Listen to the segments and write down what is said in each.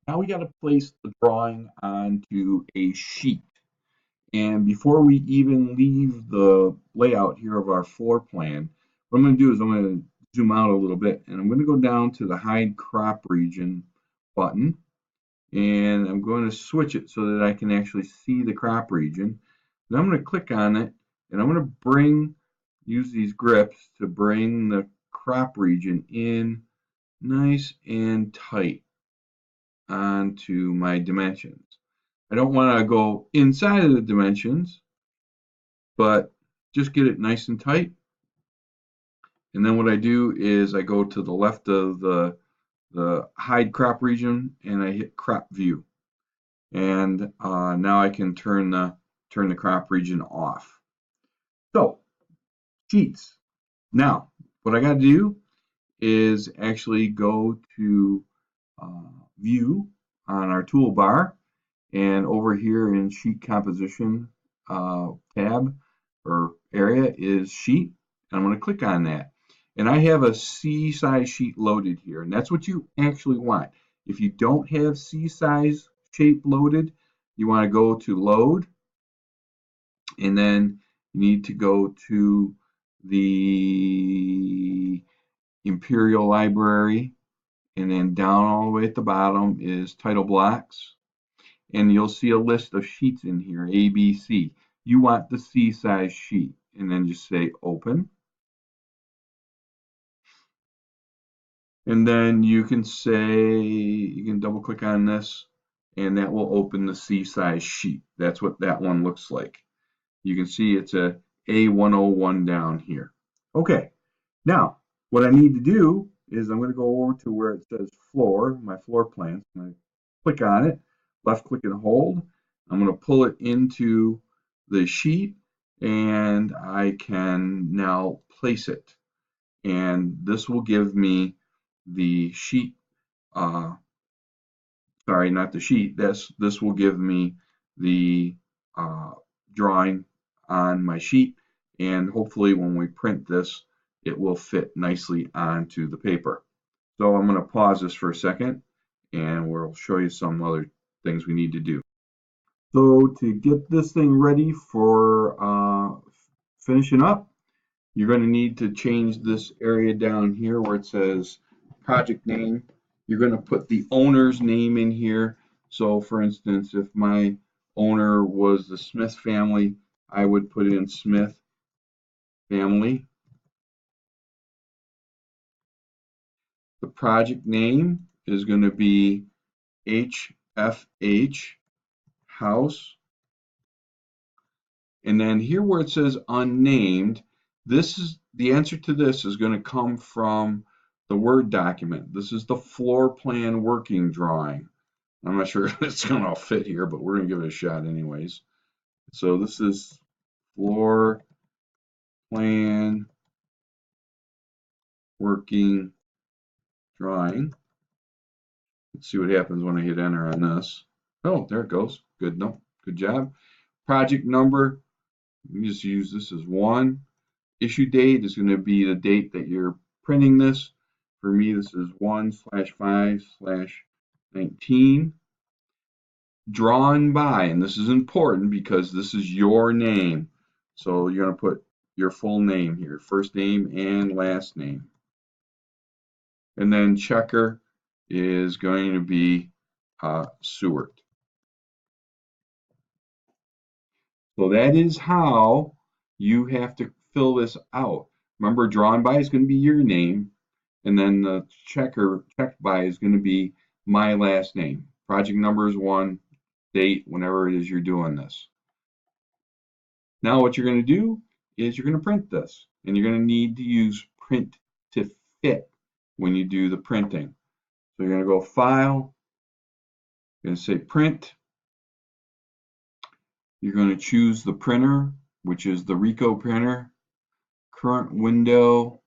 Now we got to place the drawing onto a sheet. And before we even leave the layout here of our floor plan, what I'm going to do is I'm going to zoom out a little bit and I'm going to go down to the hide crop region button and I'm going to switch it so that I can actually see the crop region. Then I'm going to click on it and I'm going to use these grips to bring the crop region in nice and tight onto my dimensions. I don't want to go inside of the dimensions, but just get it nice and tight. And then what I do is I go to the left of the hide crop region and I hit crop view. And now I can turn the crop region off. So sheets. Now what I got to do is actually go to view on our toolbar and over here in sheet composition tab or area is sheet. And I'm going to click on that. And I have a C size sheet loaded here, and that's what you actually want. If you don't have C size shape loaded, you want to go to load, and then you need to go to the Imperial Library, and then down all the way at the bottom is title blocks, and you'll see a list of sheets in here, A, B, C. You want the C size sheet, and then just say open. And then you can double click on this and that will open the C size sheet. That's what that one looks like. You can see it's a A101 down here. Okay, now what I need to do is I'm going to go over to where it says floor, my floor plan. I'm going to click on it, left click and hold. I'm going to pull it into the sheet and I can now place it. And this will give me the sheet, sorry, not the sheet, this will give me the drawing on my sheet, and hopefully when we print this, it will fit nicely onto the paper. So I'm going to pause this for a second, and we'll show you some other things we need to do. So to get this thing ready for finishing up, you're going to need to change this area down here where it says project name. You're going to put the owner's name in here. So for instance, if my owner was the Smith family, I would put in Smith family. The project name is going to be HFH house. And then here where it says unnamed, this is the answer to this is going to come from the Word document. This is the floor plan working drawing. I'm not sure if it's going to all fit here, but we're going to give it a shot anyways. So this is floor plan working drawing. Let's see what happens when I hit enter on this. Oh, there it goes. Good, no, good job. Project number, we just use this as 1. Issue date is going to be the date that you're printing this. For me, this is 1/5/19. Drawn by, and this is important because this is your name. So you're going to put your full name here, first name and last name. And then checker is going to be Seward. So that is how you have to fill this out. Remember, drawn by is going to be your name, and then the checked by is going to be my last name. Project number is 1, date, whenever it is you're doing this. Now what you're going to do is you're going to print this, and you're going to need to use print to fit when you do the printing. So you're going to go File, you're going to say Print. You're going to choose the printer, which is the Ricoh printer. Current window.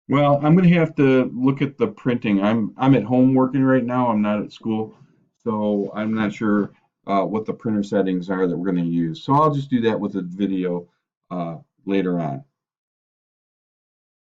Well, I'm going to have to look at the printing. I'm at home working right now. I'm not at school, so I'm not sure what the printer settings are that we're going to use. So I'll just do that with a video later on.